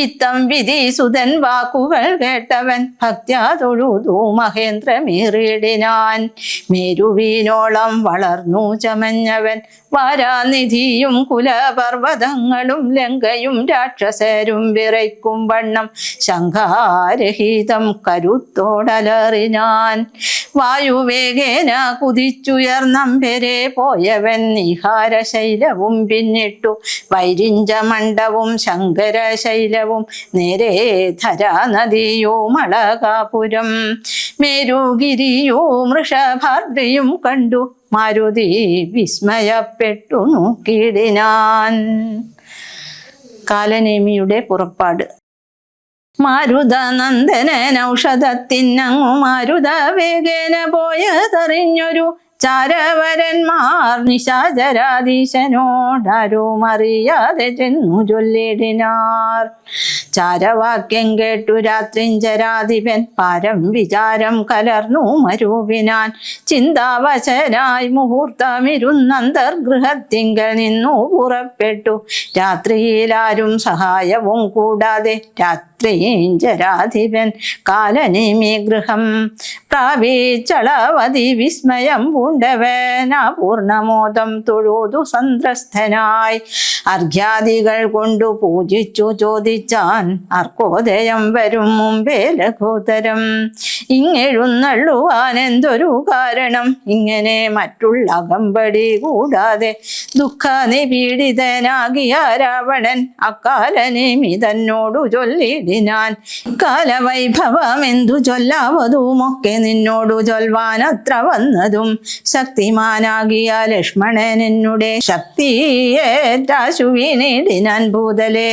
ഇത്തം വിധിസുതൻ വാക്കുകൾ കേട്ടവൻ ഭക്ത്യാ തൊഴുതു മഹേന്ദ്രമേറിടിനാൻ. മേരുവീനോളം വളർന്നു ചമഞ്ഞവൻ വാരാനിധിയും കുലപർവ്വതങ്ങളും ലങ്കയും രാക്ഷസരും വിറയ്ക്കും വണ്ണം ശങ്കാരഹിതം കരുത്തോടലറിനാൻ. വായുവേഗേന കുതിച്ചുയർന്നമ്പരെ പോയവൻ നിഹാരശൈലവും പിന്നിട്ടു വൈരിഞ്ചമണ്ഡവും ശങ്കരശൈലവും നേരെ ധരാനദിയോ മളകാപുരം. മേരുഗിരിയോ മൃഷഭാദ്രിയും കണ്ടു മാരുതി വിസ്മയപ്പെട്ടു നോക്കിയിടിനാൻ. കാലനേമിയുടെ പുറപ്പാട്. മാരുത നന്ദനൻ ഔഷധത്തിനങ്ങു മാരുത വേഗേന പോയതറിഞ്ഞൊരു ചാരവരന്മാർ നിശാചരാധീശനോടാരും അറിയാതെ ചെന്നു ചൊല്ലിടിനാർ. ചാരവാക്യം കേട്ടു രാത്രിഞ്ചരാധിപൻ പാരം വിചാരം കലർന്നു മരുവിനാൻ. ചിന്താവശനായി മുഹൂർത്തമിരുന്നന്തർഗൃഹത്തിങ്കൽ നിന്നു പുറപ്പെട്ടു. രാത്രിയിലാരും സഹായവും കൂടാതെ രാത്രിഞ്ചരാധിപൻ കാലനേമി ഗൃഹം പ്രാപിച്ചളവതി വിസ്മയം പൂണ്ടവൻ അപൂർണമോദം തൊഴുതു സന്ത്രസ്ഥനായി. അർഘ്യാദികൾ കൊണ്ടു പൂജിച്ചു ചോദിച്ചാൻ അർക്കോദയം വരും മുമ്പേ ലഘുതരം. ഇങ്ങെഴുന്നള്ളുവാൻ എന്തൊരു കാരണം ഇങ്ങനെ മറ്റുള്ള അകമ്പടി കൂടാതെ. ദുഃഖ നിപീഡിതനാകിയ രാവണൻ അക്കാലനേമി തന്നോടു ചൊല്ലിടിനാൻ. കാലവൈഭവം എന്തു ചൊല്ലാവതുമൊക്കെ നിന്നോടു ചൊൽവാനത്ര വന്നതും. ശക്തിമാനാകിയ ലക്ഷ്മണൻ എന്നുടെ ശക്തിയേറ്റാശുവിനിടിനാൻ ഭൂതലെ.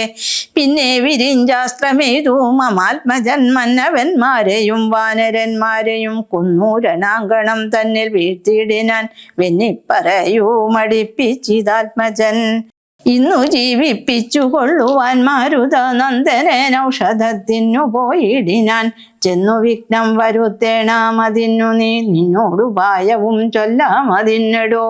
പിന്നെ വിരിഞ്ചാസ്ത്രമേതു മമാത്മജൻ മന്നവന്മാരെയും വാനരന്മാരെയും കൊന്നു രണാങ്കണം തന്നിൽ വീഴ്ത്തിയിടിനാൻ. വെന്നിപ്പറയൂ മടിപ്പിച്ചിതാത്മജൻ. ഇന്നു ജീവിപ്പിച്ചു കൊള്ളുവാൻ മാരുത നന്ദനൻ ഔഷധത്തിനു പോയിടിനാൻ. ചെന്നു വിഘ്നം വരുത്തേണമതിന്നു നീ നിന്നോടുപായവും ചൊല്ലാമതിന്നെടോ.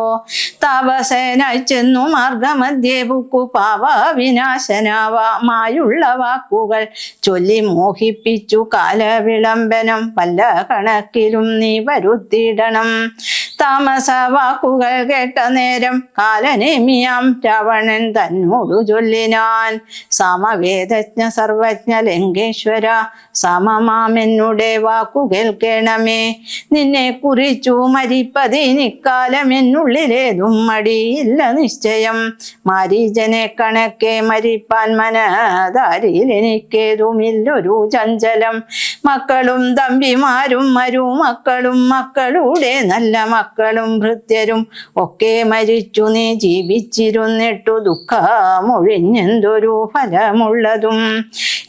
താപസേനായി ചെന്നു മാർഗമധ്യേ പുക്കു പാപവിനാശനമായുള്ള വാക്കുകൾ ചൊല്ലി മോഹിപ്പിച്ചു കാലവിളംബനം പല കണക്കിലും നീ വരുത്തിയിടണം. താമസ വാക്കുകൾ കേട്ട നേരം കാലനേമിയാം രാവണൻ തന്നോടു ചൊല്ലിനാൻ. സമവേദജ്ഞ സർവജ്ഞ ലങ്കേശ്വര സമമാമെന്നുടെ വാക്കു കേൾക്കണമേ. നിന്നെ കുറിച്ചു മരിപ്പതിനിക്കാലം എന്നുള്ളിലേതും മടിയില്ല നിശ്ചയം. മാരീജനെ കണക്കെ മരിപ്പാൻ മനതാരിൽ എനിക്കേതുമില്ലൊരു ചഞ്ചലം. മക്കളും തമ്പിമാരും മരുമക്കളും മക്കളുടെ നല്ല മക്കളും ഭൃത്യരും ഒക്കെ മരിച്ചു നീ ജീവിച്ചിരുന്നിട്ടു ദുഃഖമൊഴിഞ്ഞെന്തൊരു ഫലമുള്ളതും.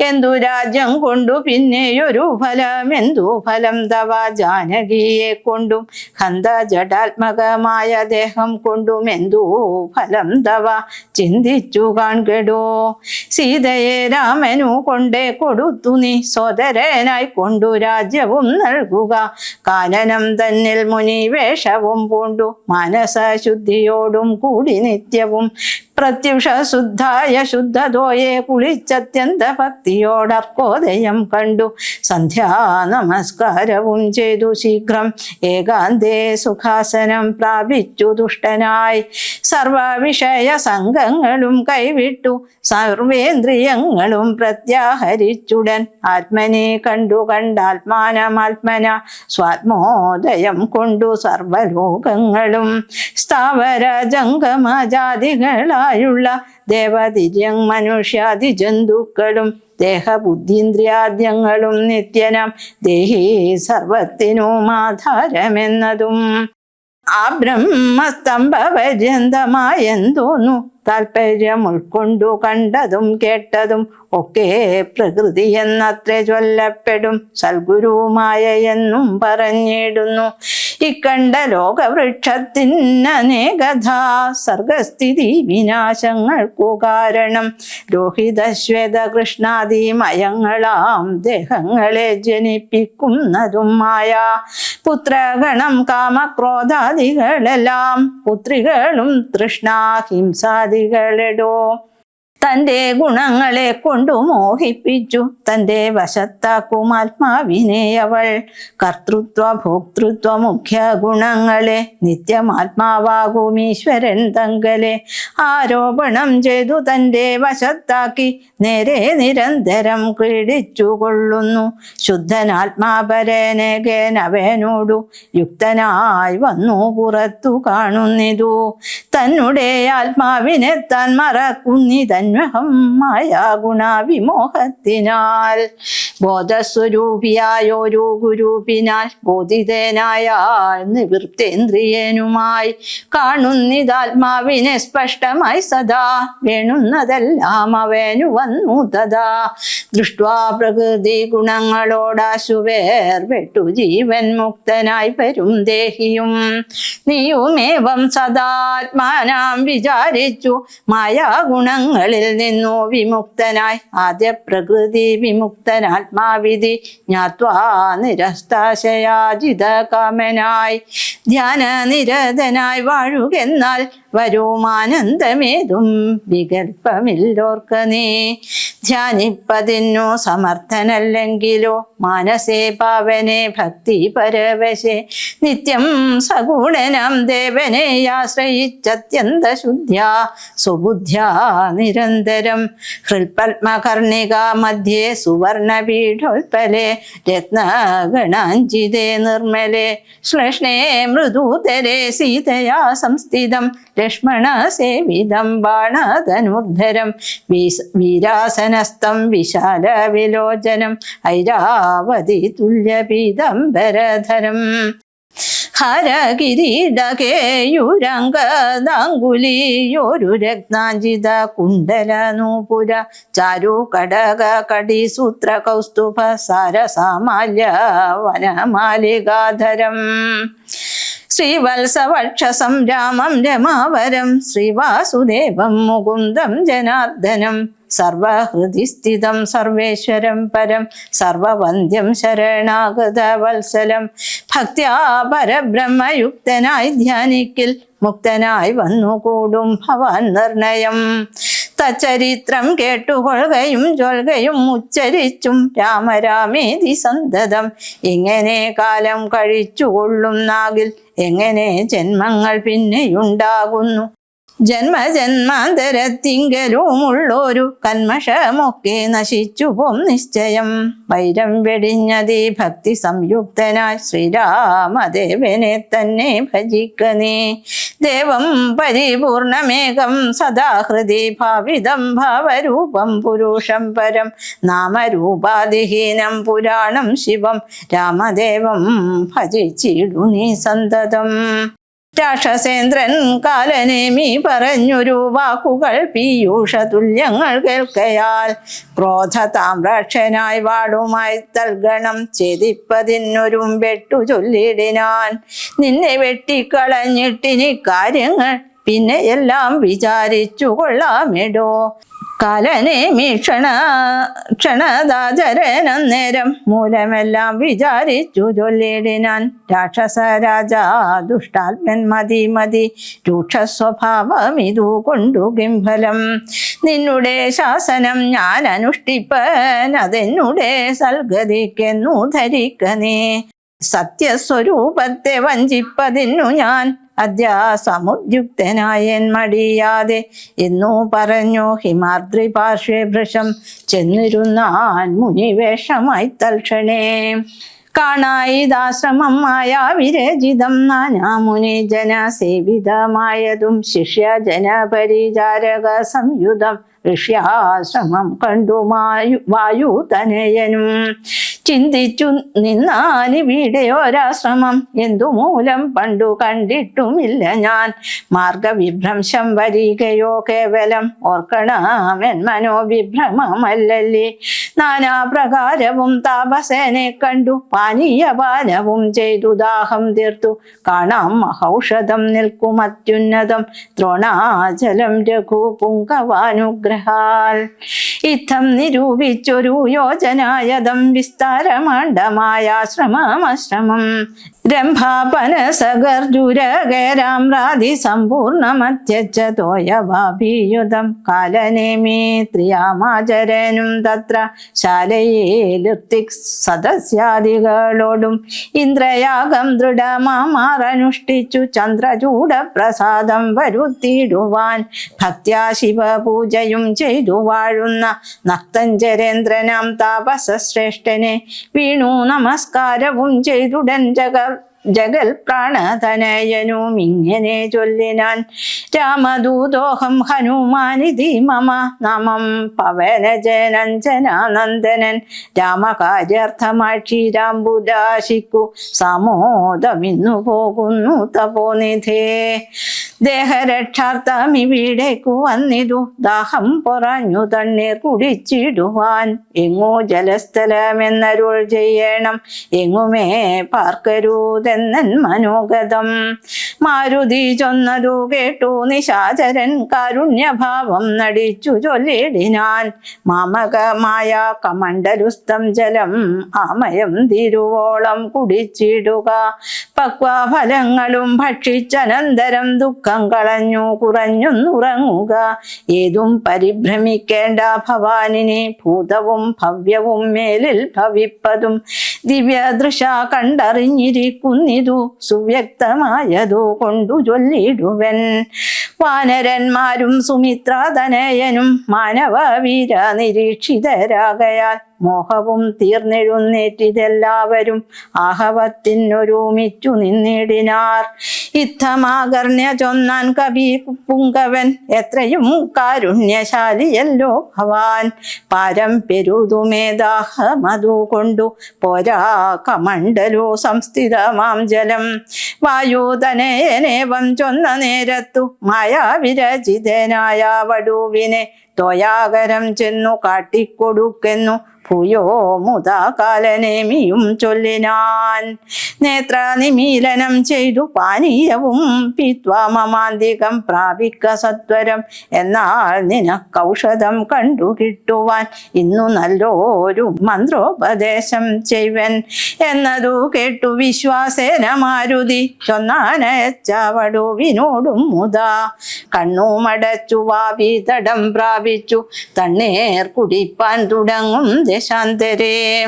എന്തു രാജ്യം കൊണ്ടു പിന്നെയൊരു ഫലം, എന്തു ഫലം തവ ജാനകിയെ കൊണ്ടും ഹന്ത ജഡാത്മകമായ ദേഹം കൊണ്ടും എന്തു ഫലം തവ ചിന്തിച്ചു കാൺകെടോ. സീതയെ രാമനു കൊണ്ടേ കൊടുത്തു നീ സോദരനായി കൊണ്ടു രാജ്യവും നൽകുക. കാനനം തന്നിൽ മുനി വേഷവും പൂണ്ടു മാനസശുദ്ധിയോടും കൂടി നിത്യവും പ്രത്യുഷ ശുദ്ധായ ശുദ്ധതോയെ കുളിച്ചത്യന്ത ഭക്തിയോടർക്കോദയം കണ്ടു സന്ധ്യാ നമസ്കാരവും ചെയ്തു ശീഘ്രം ഏകാന്തേ സുഖാസനം പ്രാപിച്ചു ദുഷ്ടനായി. സർവവിഷയ സംഘങ്ങളും കൈവിട്ടു സർവേന്ദ്രിയങ്ങളും പ്രത്യാഹരിച്ചുടൻ ആത്മനെ കണ്ടു കണ്ടാത്മാനമാത്മന സ്വാത്മോദയം കൊണ്ടു സർവലോകങ്ങളും സ്ഥാവര ജംഗമ ജാതികളായുള്ള ദേവതിര്യങ് മനുഷ്യാദി ജന്തുക്കളും ദേഹബുദ്ധീന്ദ്രിയാദ്യങ്ങളും നിത്യനം ദേഹി സർവത്തിനും ആധാരമെന്നതും. ആ ബ്രഹ്മസ്തംഭപര്യന്തമായെന്തോന്നു താല്പര്യം ഉൾക്കൊണ്ടു കണ്ടതും കേട്ടതും ഒക്കെ പ്രകൃതി എന്നത്രേ ചൊല്ലപ്പെടും. സൽഗുരുമായ എന്നും പറഞ്ഞിടുന്നു. ഇക്കണ്ട ലോകവൃക്ഷത്തിനേകഥാ സർഗസ്ഥിതി വിനാശങ്ങൾക്കു കാരണം ലോഹിതശ്വേത കൃഷ്ണാദിമയങ്ങളാം ദേഹങ്ങളെ ജനിപ്പിക്കുന്നതും മായ. പുത്രഗണം കാമക്രോധാദികളെല്ലാം പുത്രികളും തൃഷ്ണാഹിംസാദികളെടോ. തൻ്റെ ഗുണങ്ങളെ കൊണ്ടു മോഹിപ്പിച്ചു തൻ്റെ വശത്താക്കും ആത്മാവിനെ അവൾ. കർത്തൃത്വ ഭോക്തൃത്വ മുഖ്യ ഗുണങ്ങളെ നിത്യമാത്മാവാകും ഈശ്വരൻ തങ്കലെ ആരോപണം ചെയ്തു തൻ്റെ വശത്താക്കി നേരെ നിരന്തരം ക്രീഡിച്ചു കൊള്ളുന്നു. ശുദ്ധനാത്മാപരനകേനവനോടു യുക്തനായി വന്നു പുറത്തു കാണുന്നിതു. തന്നെ ആത്മാവിനെ താൻ മറക്കുന്നിതന്വഹം മായ ഗുണവിമോഹത്തിനാൽ. ബോധസ്വരൂപിയായൊരു ഗുരുവിനാൽ ബോധിതനായാൽ നിവൃത്തേന്ദ്രിയനുമായി കാണുന്നിതാത്മാവിനെ സ്പഷ്ടമായി സദാ വേണുന്നതെല്ലാം അവനു വന്നു തഥാ. ദൃഷ്ട്വാ പ്രകൃതി ഗുണങ്ങളോടാശുവേർ വെട്ടു ജീവൻ മുക്തനായി വരും ദേഹിയും. നീയുമേവം സദാത്മാനാം വിചാരിച്ചു മായാഗുണങ്ങളിൽ നിന്നു വിമുക്തനായി ആദ്യ പ്രകൃതി വിമുക്തനാത്മാവിധി ജ്ഞാത്വാ നിരസ്താശയാജിത കാമനായി ധ്യാനനിരതനായി വാഴുകെന്നാൽ വരുമാനന്ദമേതും വികൽപ്പമില്ലോർക്ക നീ. ധ്യാനിപ്പതിന്നു സമർത്ഥനല്ലെങ്കിലോ മാനസേ പാവനെ ഭക്തി പരവശേ നിത്യം സഗുണനാം ദേവനെ ആശ്രയിച്ചത്യന്ത ശുദ്ധ്യാ സ്വബുദ്ധ്യാ നിരന്തരം. ഹൃൽപത്മകർണിക മധ്യേ സുവർണപീഠോൽപലെ രത്നഗണാഞ്ജിതേ നിർമ്മലെ ശ്ലേഷ്ണേ മൃദൂതരെ സീതയാ സംസ്ഥിതം ലക്ഷ്മണ സേവിതം ബാണധനുർധരം വീരാസനസ്ഥം വിശാല വിലോചനം ഐരാവതി തുല്യപീതംബരധരം. ഹരകിരീടകേയുരംഗദാങ്കുലിയൊരു രത്നാഞ്ജിത കുണ്ടല നൂപുര ചാരു കടക കടി സൂത്ര കൗസ്തുഭ സാരസാമാല്യ വനമാലികാധരം. ശ്രീവത്സവക്ഷസം രാമം രമാവരം ശ്രീവാസുദേവം മുകുന്ദം ജനാർദ്ദനം സർവഹൃദിസ്ഥിതം സർവേശ്വരം പരം സർവവന്ദ്യം ശരണാഗത വത്സലം ഭക്ത്യാ പരബ്രഹ്മയുക്തനായി ധ്യാനിക്കിൽ മുക്തനായി വന്നുകൂടും ഭവാൻ നിർണയം തച്ചരിത്രം കേട്ടുകൊള്ളുകയും ചൊൽകയും ഉച്ചരിച്ചും രാമരാമേതി സന്തതം ഇങ്ങനെ കാലം കഴിച്ചുകൊള്ളുന്നാകിൽ എങ്ങനെ ജന്മങ്ങൾ പിന്നെയുണ്ടാകുന്നു ജന്മജന്മാന്തരത്തിങ്കലുമുള്ളൊരു കന്മഷമൊക്കെ നശിച്ചു പോം നിശ്ചയം വൈരം വെടിഞ്ഞതീ ഭക്തി സംയുക്തനായി ശ്രീരാമദേവനെ തന്നെ ഭജിക്കനേ ദേവം പരിപൂർണമേകം സദാഹൃതി ഭാവിതം ഭാവരൂപം പുരുഷം പരം നാമരൂപാദിഹീനം പുരാണം ശിവം രാമദേവം ഭജിച്ചിടു നീ സന്തതം രാക്ഷസേന്ദ്രൻ കാലനേമി പറഞ്ഞൊരു വാക്കുകൾ പീയൂഷതുല്യങ്ങൾ കേൾക്കയാൽ ക്രോധതാമ്രാക്ഷനായി വാടുമായി തൽഗണം ഛേദിപ്പതിനൊരും വെട്ടു ചൊല്ലിടിനാൻ നിന്നെ വെട്ടിക്കളഞ്ഞിട്ടിനി കാര്യങ്ങൾ പിന്നെ എല്ലാം വിചാരിച്ചു കൊള്ളാമിടോ കാലനേമി ക്ഷണദാചരനം നേരം മൂലമെല്ലാം വിചാരിച്ചു ചൊല്ലിടിനാൻ രാക്ഷസ രാജാ ദുഷ്ടാത്മൻ മതി രൂക്ഷസ്വഭാവം ഇതു കൊണ്ടു കിംഫലം നിന്നുടെ ശാസനം ഞാൻ അനുഷ്ഠിപ്പൻ അതെന്നുടെ സൽഗതിക്കെന്നു ധരിക്കനേ സത്യസ്വരൂപത്തെ വഞ്ചിപ്പതിന്നു ഞാൻ അദ്യ സമുദ്യുക്തനായൻ മടിയാതെ എന്നു പറഞ്ഞു ഹിമാദ്രി പാർശ്വേ ഭൃശം ചെന്നിരുന്നാൻ മുനിവേഷമായി തൽക്ഷണേ കാണായിദാശ്രമം വിരചിതം നാനാമുനി ജന സേവിതമായതും ശിഷ്യ ജനപരിചാരക സംയുതം ഋഷ്യാശ്രമം കണ്ടു വായുതനയനും ചിന്തിച്ചു നിന്നാലിവിടെ ഒരാശ്രമം എന്തു മൂലം പണ്ടു കണ്ടിട്ടുമില്ല ഞാൻ മാർഗവിഭ്രംശം വരികയോ കേവലം ഓർക്കണമെൻ മനോവിഭ്രമമല്ലല്ലേ നാനാപ്രകാരവും താപസേനെ കണ്ടു പാനീയപാനവും ചെയ്തു ദാഹം തീർത്തു കാണാം മഹൌഷധം നിൽക്കും അത്യുന്നതം ദ്രോണാചലം രഘുപുങ്കവാനുഗ്രഹാൽ ഇത്തം നിരൂപിച്ചൊരു യോജനായതം വിസ്താരമാണ്ഡമായാശ്രമം രംഭാപനസഗർജുരകേരാമ്രാതി സമ്പൂർണമത്യച്ചതോയവാഭിയുതം കാലനേമി ത്രിയാമാചരനും തത്ര ശാലയേലുക്തിക് സദസ്യാദികളോടും ഇന്ദ്രയാഗം ദൃഢമാമാറനുഷ്ഠിച്ചു ചന്ദ്രചൂഡ പ്രസാദം വരുത്തിയിടുവാൻ ഭക്ത്യാ ശിവപൂജയും ചെയ്തു വാഴുന്ന നക്തഞ്ചരേന്ദ്രനാം താപസശ്രേഷ്ഠനെ വീണു നമസ്കാരവും ചെയ്തുടൻ ജഗൽ പ്രാണതനയനും ഇങ്ങനെ ചൊല്ലിനാൻ രാമദൂതോഹം ഹനുമാനിധി മമ നാമം പവനജനഞ്ജനാനന്ദനൻ രാമകാര്യാർത്ഥമായി ക്ഷീരാംബുദാശിക്കു സമോദമിന്നു പോകുന്നു തപോനിധേ ദേഹരക്ഷാർത്ഥം ഇവിടേക്കു വന്നിതു ദാഹം പൊറഞ്ഞു തണ്ണീർ കുടിച്ചിടുവാൻ എങ്ങോ ജലസ്ഥലമെന്നരുൾ ചെയ്യണം എങ്ങുമേ പാർക്കരുതെന്നൻ മനോഗതം മാരുതി ചൊന്നതു കേട്ടു നിശാചരൻ കാരുണ്യഭാവം നടിച്ചു ചൊല്ലിടിനാൻ മാമകമായ കമണ്ഡലുസ്ഥം ജലം ആമയം തിരുവോളം കുടിച്ചിടുക പക്വഫലങ്ങളും ഭക്ഷിച്ചനന്തരം ദുഃഖം കളഞ്ഞു കുറഞ്ഞൊന്നുറങ്ങുക ഏതും പരിഭ്രമിക്കേണ്ട ഭവാനിനെ ഭൂതവും ഭവ്യവും മേലിൽ ഭവിപ്പതും ദിവ്യദൃശ കണ്ടറിഞ്ഞിരിക്കുന്നിതു സുവ്യക്തമായതു കൊണ്ടു ചൊല്ലിടുവൻ വാനരന്മാരും സുമിത്രാതനയനും മാനവവീര നിരീക്ഷിതരാകയാൽ മോഹവും തീർന്നെഴുന്നേറ്റിതെല്ലാവരും ആഹവത്തിനൊരുമിച്ചു നിന്നിടിനാർ ഇത്തമാകർണ്യ ചൊന്നാൻ കവി പുങ്കവൻ എത്രയും കാരുണ്യശാലിയല്ലോ ഭവാൻ പാരം പെരുതുമേ ദാഹമതു കൊണ്ടു പോരാ കമണ്ഡലു സംസ്ഥിതമാം ജലം വായുതനയനേവം ചൊന്ന നേരത്തു മായാവിരചിതനായ വടുവിനെ തോയാകരം ചെന്നു കാട്ടിക്കൊടുക്കെന്നു ഭൂയോ മുതാ കാലനേമിയും ചൊല്ലിനാൻ. നേത്രനിമീലനം ചെയ്തു പാനീയവും പീത്വാ മമാന്തികം പ്രാപിക്ക സത്വരം. എന്നാൽ നിനക്കൗഷധം കണ്ടു കിട്ടുവാൻ ഇന്നു നല്ലൊരു മന്ത്രോപദേശം ചെയ്വൻ എന്നതു കേട്ടു വിശ്വാസേന മാരുതി ചൊന്നാനയച്ചവടുവിനോടും മുതാ. കണ്ണുമടച്ചു വാവിതടം പ്രാപിച്ചു തണ്ണീർ കുടിപ്പാൻ തുടങ്ങും ദശാന്തരേ.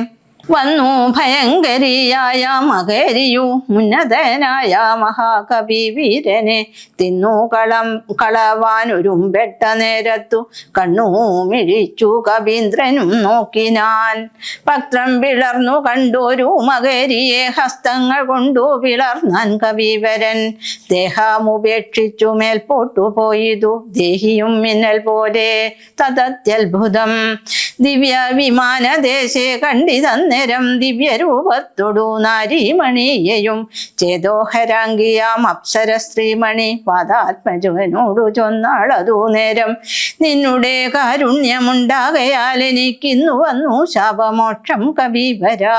വന്നു ഭയങ്കരിയായ മകരിയു ഉന്നതനായ മഹാകവി വീരനെ തിന്നു കളവാനൊരുമ്പെട്ട നേരത്തു കണ്ണു മിഴിച്ചു കവീന്ദ്രനും നോക്കിനാൻ. വക്രം പിളർന്നു കണ്ടൊരു മകരിയെ ഹസ്തങ്ങൾ കൊണ്ടു പിളർന്നാൻ കവിവരൻ. ദേഹമുപേക്ഷിച്ചു മേൽപോട്ടു പോയിതു ദേഹിയും മിന്നൽ പോലെ തദത്യത്ഭുതം. ദിവ്യ വിമാനദേശേ കണ്ടിതന്നേരം ദിവ്യരൂപത്തൊടു നാരീമണിയെയും ചേതോഹരാംഗിയാം അപ്സര സ്ത്രീമണി പാദാത്മജനോടു ചൊന്നാളതു നേരം. നിന്നുടെ കാരുണ്യമുണ്ടാകയാൽ എനിക്കിന്നു വന്നു ശാപമോക്ഷം കവിവര.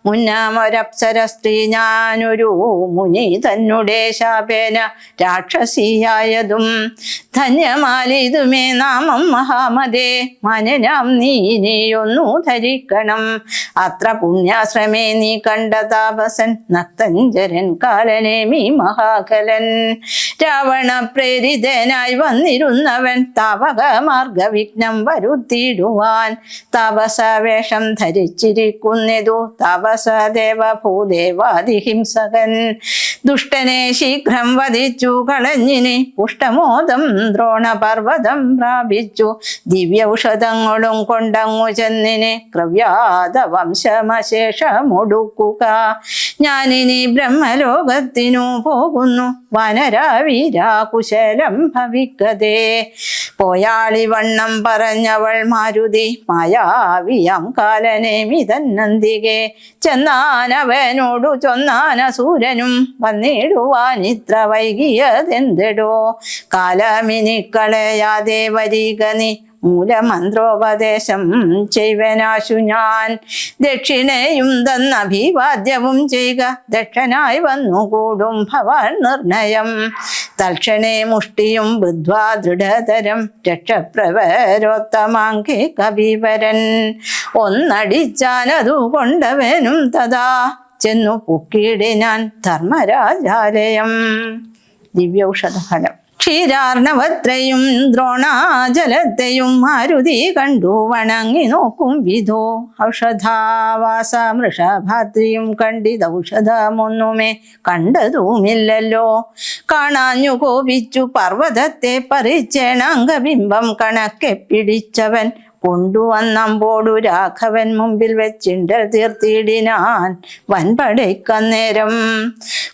മുന്നമൊരപ്സര സ്ത്രീ ഞാനൊരു മുനി തന്നെ ശാപേന രാക്ഷസിയായതും. ധന്യമാലിതുമേ നാമം മഹാമതേ മനനാം നീ ഇനിയൊന്നു ധരിക്കണം. അത്ര പുണ്യാശ്രമേ നീ കണ്ട താപസൻ നക്തഞ്ചരൻ കാലനേമി മഹാകലൻ. രാവണ പ്രേരിതനായി വന്നിരുന്നവൻ താവക മാർഗവിഘ്നം വരുത്തിയിടുവാൻ. താപസവേഷം ധരിച്ചിരിക്കുന്നതു താപസദേവ ഭൂദേവാദിഹിംസകൻ. ദുഷ്ടനെ ശീഘ്രം വധിച്ചു കളഞ്ഞിനി പുഷ്ടമോദം ദ്രോണപർവ്വതം പ്രാപിച്ചു. ദിവ്യൌഷധങ്ങളും കൊണ്ടങ്ങു ചെന്നിനെ ക്രവ്യാത വംശമശേഷമൊടുക്കുക. ഞാനിനി ബ്രഹ്മലോകത്തിനു പോകുന്നു വനരാവീരാകുശലം ഭവിക്കതേ. പോയാളിവണ്ണം പറഞ്ഞവൾ മാരുതി മായാവിയാം കാലനേമി തന്നന്തികെ. ചെന്നാനവനോടു ചൊന്നാനസൂരനും വന്നിടുവാൻ ഇത്ര വൈകിയതെന്തെടോ. കാലമിനിക്കളയാതെ വരിക നീ മൂലമന്ത്രോപദേശം ചെയ്വനാശു ഞാൻ. ദക്ഷിണയും തന്നഭിവാദ്യവും ചെയ്യുക ദക്ഷനായി വന്നുകൂടും ഭവാൻ നിർണയം. തൽക്ഷണേ മുഷ്ടിയും ബുദ്ധ്വാ ദൃഢതരം രക്ഷപ്രവരോത്തമാങ്കേ കവിവരൻ. ഒന്നടിച്ചാനതു കൊണ്ടവനും തഥാ ചെന്നു പുക്കിടിനാൻ ധർമ്മരാജാലയം. ദിവ്യൌഷധഫലം. ക്ഷീരാർണവത്രയും ദ്രോണാജലത്തെയും മാരുതി കണ്ടു വണങ്ങി നോക്കും വിധോ. ഔഷധാവാസ മൃഷഭാദ്രിയും കണ്ടിതൗഷധമൊന്നുമേ കണ്ടതുമില്ലല്ലോ. കാണാഞ്ഞു കോപിച്ചു പർവ്വതത്തെ പറിച്ചേണാംഗബിംബം കണക്കെ പിടിച്ചവൻ. കൊണ്ടുവന്നമ്പോടു രാഘവൻ മുമ്പിൽ വെച്ചിണ്ടൽ തീർത്തിടിനാൻ വൻപടയ്ക്കന്നേരം.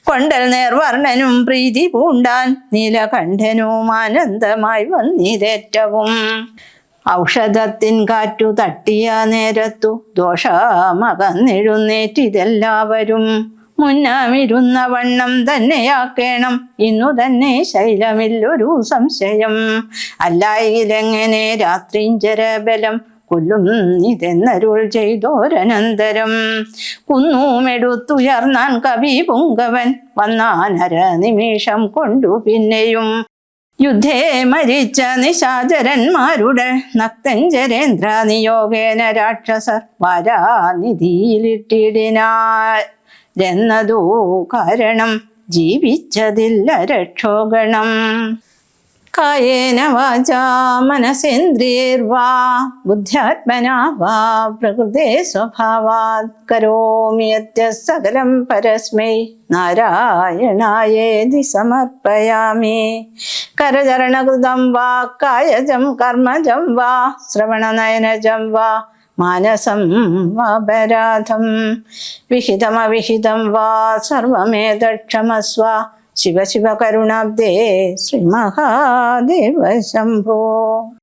കൊണ്ടൽ നേർവർണ്ണനും പ്രീതി പൂണ്ടാൻ നീലകണ്ഠനും ആനന്ദമായി വന്നിതേറ്റവും. ഔഷധത്തിൻ കാറ്റു തട്ടിയ നേരത്തു ദോഷമകന്നെഴുന്നേറ്റിതെല്ലാവരും. മുന്നമിരുന്ന വണ്ണം തന്നെയാക്കേണം ഇന്നു തന്നെ ശൈലമില്ലൊരു സംശയം. അല്ലായിലെങ്ങനെ രാത്രിഞ്ചരബലം കൊല്ലും ഇതെന്നരുൾ ചെയ്തോരനന്തരം. കുന്നുമെടുത്തുയർന്നാൻ കവി പുങ്കവൻ വന്നാനര നിമിഷം കൊണ്ടു പിന്നെയും. യുദ്ധേ മരിച്ച നിശാചരന്മാരുടെ നക്തഞ്ചരേന്ദ്ര നിയോഗേന രാക്ഷസർ വാരാനിധിയിലിട്ടിടിനാരെന്നതു കാരണം ജീവിച്ചതില്ല രക്ഷോഗണം. കായേന വാചാ മനസേന്ദ്രിയൈർവാ ബുദ്ധ്യാത്മനാ വാ പ്രകൃതേ സ്വഭാവാത് കരോമി യദ്യ സകലം പരസ്മൈ നാരായണായേതി സമർപ്പയാമി. കരചരണകൃതം വാ കായജം കർമ്മജം വാ ശ്രവണനയനജം വാ മാനസം വാപരാധം വിഹിതമവിഹിതം വാ സർവമേതക്ഷമസ്വ. ശിവ ശിവ കരുണാബ്ദേ ശ്രീ മഹാദേവ ശംഭോ.